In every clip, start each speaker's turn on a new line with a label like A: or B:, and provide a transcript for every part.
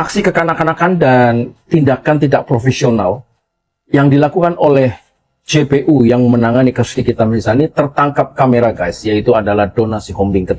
A: Aksi kekanak-kanakan dan tindakan tidak profesional yang dilakukan oleh JPU yang menangani kasus Nikita Mirzani tertangkap kamera guys, yaitu adalah Donna Sihombing.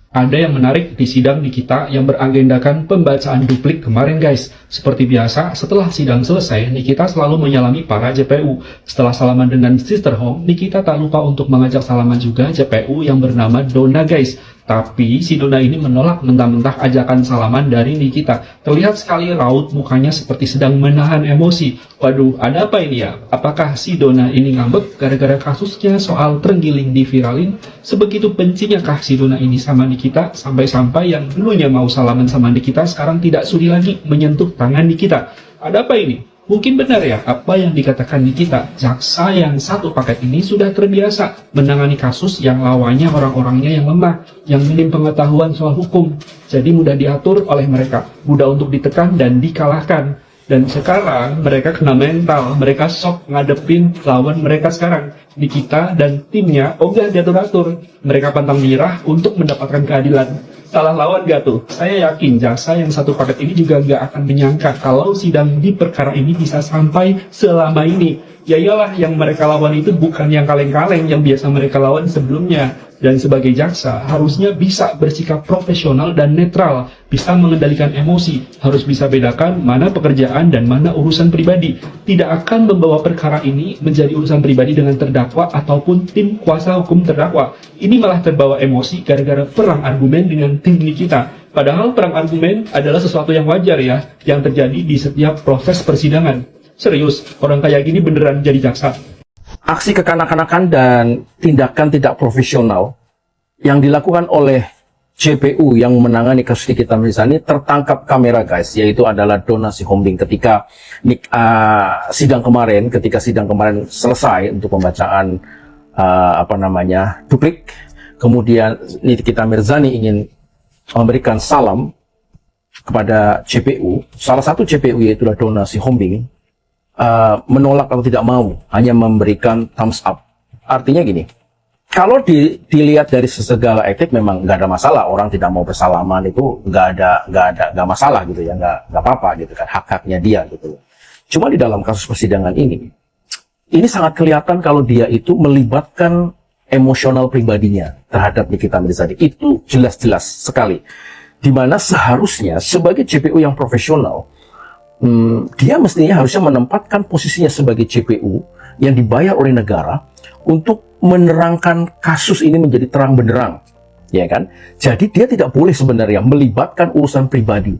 B: Ada yang menarik di sidang Nikita yang beragendakan pembacaan duplik kemarin guys. Seperti biasa, setelah sidang selesai, Nikita selalu menyalami para JPU. Setelah salaman dengan Sister Home, Nikita tak lupa untuk mengajak salaman juga JPU yang bernama Donna guys. Tapi si Donna ini menolak mentah-mentah ajakan salaman dari Nikita. Terlihat sekali raut mukanya seperti sedang menahan emosi. Waduh, ada apa ini ya? Apakah si Donna ini ngambek gara-gara kasusnya soal terenggiling diviralin? Sebegitu bencinya kah si Donna ini sama Nikita, sampai-sampai yang dulunya mau salaman sama Nikita sekarang tidak sudi lagi menyentuh tangan Nikita? Ada apa ini? Mungkin benar ya apa yang dikatakan Nikita, jaksa yang satu paket ini sudah terbiasa menangani kasus yang lawannya orang-orangnya yang lemah, yang minim pengetahuan soal hukum, jadi mudah diatur oleh mereka, mudah untuk ditekan dan dikalahkan. Dan sekarang mereka kena mental, mereka shock ngadepin lawan mereka sekarang. Nikita dan timnya ogah diatur-atur, mereka pantang menyerah untuk mendapatkan keadilan. Salah lawan gak tuh? Saya yakin jaksa yang satu paket ini juga gak akan menyangka kalau sidang di perkara ini bisa sampai selama ini. Ya iyalah, yang mereka lawan itu bukan yang kaleng-kaleng yang biasa mereka lawan sebelumnya. Dan sebagai jaksa, harusnya bisa bersikap profesional dan netral, bisa mengendalikan emosi, harus bisa bedakan mana pekerjaan dan mana urusan pribadi. Tidak akan membawa perkara ini menjadi urusan pribadi dengan terdakwa ataupun tim kuasa hukum terdakwa. Ini malah terbawa emosi gara-gara perang argumen dengan tim Nikita. Padahal perang argumen adalah sesuatu yang wajar ya, yang terjadi di setiap proses persidangan. Serius, orang kayak gini beneran jadi jaksa?
A: Aksi kekanak-kanakan dan tindakan tidak profesional yang dilakukan oleh JPU yang menangani kasus Nikita Mirzani tertangkap kamera guys, yaitu adalah Donna Sihombing ketika sidang kemarin selesai untuk pembacaan duplik. Kemudian Nikita Mirzani ingin memberikan salam kepada JPU. Salah satu JPU yaitu Donna Sihombing menolak atau tidak mau, hanya memberikan thumbs up. Artinya gini, kalau dilihat dari segala etik memang nggak ada masalah, orang tidak mau bersalaman itu nggak masalah gitu ya, nggak apa-apa gitu kan, hak-haknya dia gitu. Cuma di dalam kasus persidangan ini sangat kelihatan kalau dia itu melibatkan emosional pribadinya terhadap Nikita Mirzani. Itu jelas-jelas sekali. Dimana seharusnya sebagai JPU yang profesional, dia mestinya harusnya menempatkan posisinya sebagai JPU yang dibayar oleh negara untuk menerangkan kasus ini menjadi terang benderang, ya kan? Jadi dia tidak boleh sebenarnya melibatkan urusan pribadi.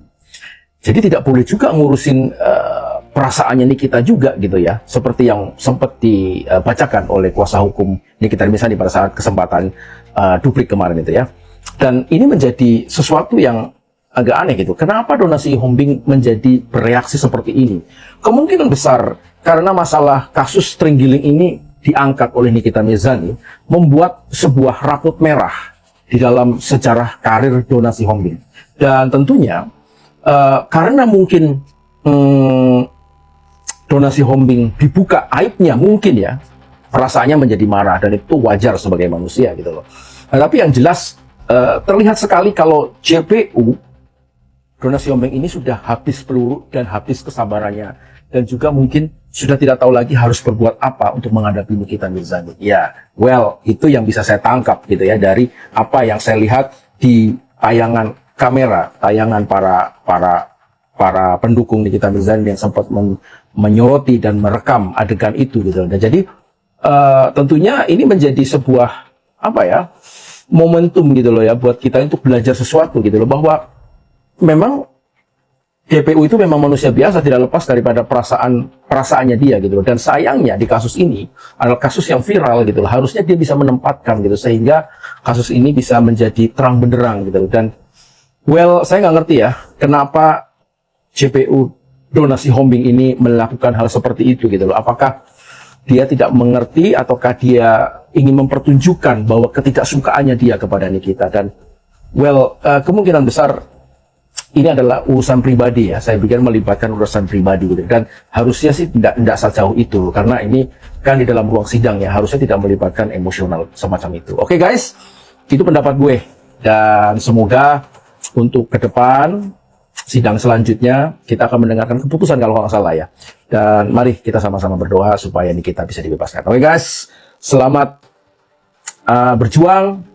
A: Jadi tidak boleh juga ngurusin perasaannya Nikita juga gitu ya, seperti yang sempat dibacakan oleh kuasa hukum Nikita Mirzani pada saat kesempatan duplik kemarin itu ya. Dan ini menjadi sesuatu yang agak aneh gitu. Kenapa Donna Sihombing menjadi bereaksi seperti ini? Kemungkinan besar karena masalah kasus terenggiling ini diangkat oleh Nikita Mirzani membuat sebuah rapot merah di dalam sejarah karir Donna Sihombing. Dan tentunya karena mungkin Donna Sihombing dibuka aibnya mungkin ya, perasaannya menjadi marah dan itu wajar sebagai manusia gitu loh. Nah, tapi yang jelas terlihat sekali kalau JPU Donna Sihombing ini sudah habis peluru dan habis kesabarannya, dan juga mungkin sudah tidak tahu lagi harus berbuat apa untuk menghadapi Nikita Mirzani. Ya, well, itu yang bisa saya tangkap gitu ya dari apa yang saya lihat di tayangan kamera, tayangan para pendukung Nikita Mirzani yang sempat menyoroti dan merekam adegan itu gitu. Dan jadi tentunya ini menjadi sebuah momentum gitu loh ya buat kita untuk belajar sesuatu gitu loh, bahwa memang JPU itu memang manusia biasa, tidak lepas daripada perasaannya dia gitu loh. Dan sayangnya di kasus ini adalah kasus yang viral gitu loh. Harusnya dia bisa menempatkan gitu sehingga kasus ini bisa menjadi terang benderang gitu loh. Dan well, saya nggak ngerti ya kenapa JPU Donna Sihombing ini melakukan hal seperti itu gitu loh. Apakah dia tidak mengerti ataukah dia ingin mempertunjukkan bahwa ketidaksukaannya dia kepada Nikita? Dan well, kemungkinan besar ini adalah urusan pribadi ya. Saya pikir melibatkan urusan pribadi gitu. Dan harusnya sih tidak sejauh itu, karena ini kan di dalam ruang sidang ya, harusnya tidak melibatkan emosional semacam itu. Oke guys, itu pendapat gue, dan semoga untuk ke depan sidang selanjutnya kita akan mendengarkan keputusan kalau nggak salah ya. Dan mari kita sama-sama berdoa supaya Nikita bisa dibebaskan. Oke guys, selamat berjuang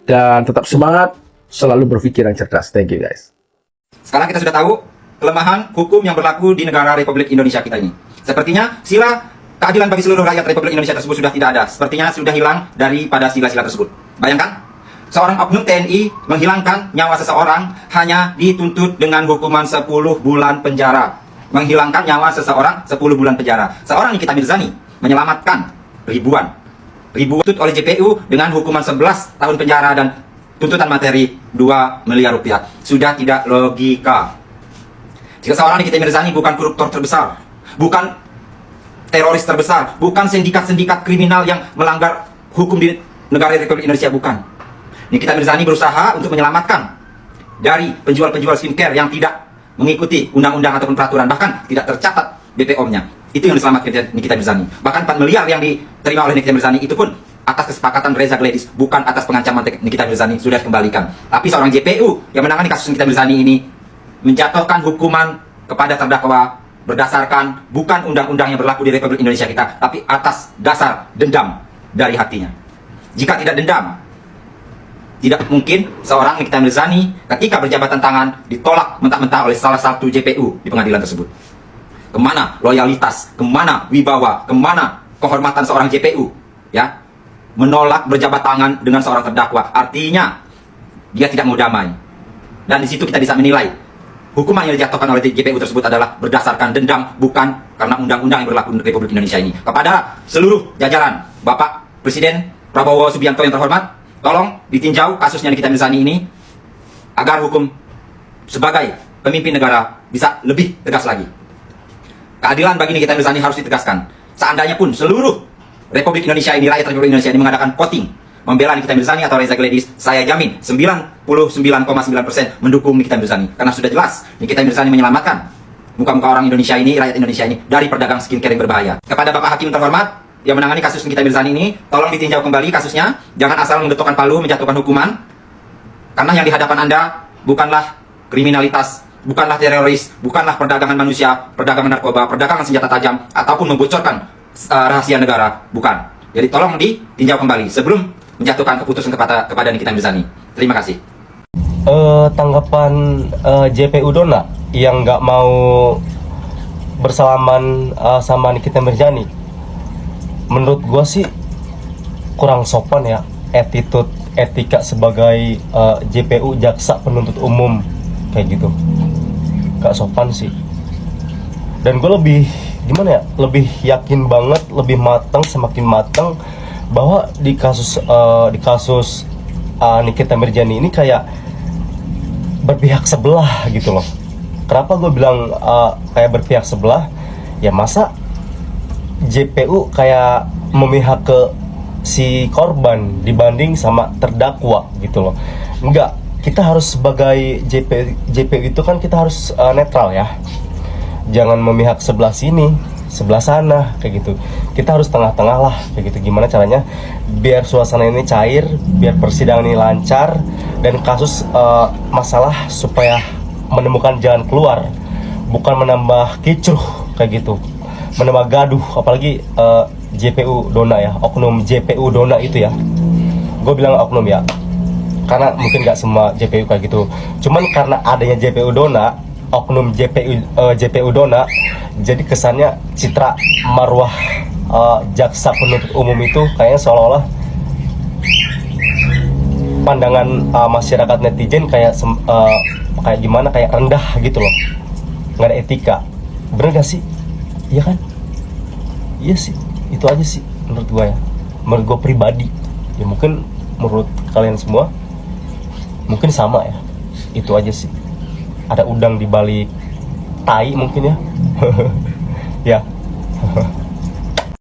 A: dan tetap semangat, selalu berpikir yang cerdas. Thank you guys.
C: Sekarang kita sudah tahu kelemahan hukum yang berlaku di negara Republik Indonesia kita ini. Sepertinya sila keadilan bagi seluruh rakyat Republik Indonesia tersebut sudah tidak ada. Sepertinya sudah hilang daripada sila-sila tersebut. Bayangkan, seorang oknum TNI menghilangkan nyawa seseorang hanya dituntut dengan hukuman 10 bulan penjara. Menghilangkan nyawa seseorang 10 bulan penjara. Seorang Nikita Mirzani menyelamatkan ribuan tuntut oleh JPU dengan hukuman 11 tahun penjara dan tuntutan materi 2 miliar rupiah. Sudah tidak logika. Jika seorang Nikita Mirzani bukan koruptor terbesar, bukan teroris terbesar, bukan sindikat-sindikat kriminal yang melanggar hukum di negara Republik Indonesia, bukan. Nikita Mirzani berusaha untuk menyelamatkan dari penjual-penjual skincare yang tidak mengikuti undang-undang ataupun peraturan, bahkan tidak tercatat BPOM-nya. Itu yang diselamatkan Nikita Mirzani. Bahkan 4 miliar yang diterima oleh Nikita Mirzani itu pun atas kesepakatan Reza Gladys, bukan atas pengancaman Nikita Mirzani, sudah dikembalikan. Tapi seorang JPU yang menangani kasus Nikita Mirzani ini menjatuhkan hukuman kepada terdakwa berdasarkan bukan undang-undang yang berlaku di Republik Indonesia kita, tapi atas dasar dendam dari hatinya. Jika tidak dendam, tidak mungkin seorang Nikita Mirzani ketika berjabatan tangan ditolak mentah-mentah oleh salah satu JPU di pengadilan tersebut. Kemana loyalitas, kemana wibawa, kemana kehormatan seorang JPU? Ya, menolak berjabat tangan dengan seorang terdakwa, artinya dia tidak mau damai. Dan di situ kita bisa menilai hukuman yang dijatuhkan oleh JPU tersebut adalah berdasarkan dendam, bukan karena undang-undang yang berlaku di Republik Indonesia ini. Kepada seluruh jajaran Bapak Presiden Prabowo Subianto yang terhormat, tolong ditinjau kasusnya Nikita Mirzani ini agar hukum sebagai pemimpin negara bisa lebih tegas lagi. Keadilan bagi Nikita Mirzani harus ditegaskan. Seandainya pun seluruh Republik Indonesia ini, rakyat Republik Indonesia ini mengadakan voting membela Nikita Mirzani atau Reza Gladys, saya jamin 99,9% mendukung Nikita Mirzani. Karena sudah jelas Nikita Mirzani menyelamatkan muka-muka orang Indonesia ini, rakyat Indonesia ini dari perdagang skincare yang berbahaya. Kepada Bapak Hakim terhormat yang menangani kasus Nikita Mirzani ini, tolong ditinjau kembali kasusnya. Jangan asal mengetokkan palu menjatuhkan hukuman. Karena yang di hadapan Anda bukanlah kriminalitas, bukanlah teroris, bukanlah perdagangan manusia, perdagangan narkoba, perdagangan senjata tajam, ataupun membocorkan rahasia negara, bukan. Jadi tolong ditinjau kembali sebelum menjatuhkan keputusan kepada Nikita Mirzani. Terima kasih.
D: Tanggapan JPU Dona yang nggak mau bersalaman sama Nikita Mirzani, menurut gua sih kurang sopan ya, attitude, etika sebagai JPU, jaksa penuntut umum kayak gitu, gak sopan sih. Dan gue lebih gimana ya, lebih yakin banget, lebih matang, semakin matang bahwa di kasus Nikita Mirzani ini kayak berpihak sebelah gitu loh. Kenapa gue bilang kayak berpihak sebelah? Ya masa JPU kayak memihak ke si korban dibanding sama terdakwa gitu loh. Enggak, kita harus sebagai JPU itu kan kita harus netral ya. Jangan memihak sebelah sini, sebelah sana kayak gitu. Kita harus tengah-tengah lah kayak gitu. Gimana caranya biar suasana ini cair, biar persidangan ini lancar, dan kasus masalah supaya menemukan jalan keluar, bukan menambah kicruh kayak gitu, menambah gaduh. Apalagi JPU Dona ya, oknum JPU Dona itu ya. Gue bilang oknum ya, karena mungkin gak semua JPU kayak gitu. Cuman karena adanya JPU Dona, oknum JPU Dona, jadi kesannya citra marwah jaksa penuntut umum itu kayaknya seolah-olah pandangan masyarakat netizen kayak gimana, kayak rendah gitu loh, nggak ada etika. Bener gak sih? Iya kan? Iya sih, itu aja sih menurut gue ya, menurut gue pribadi ya. Mungkin menurut kalian semua mungkin sama ya, itu aja sih. Ada udang di balik tai mungkin ya. Ya.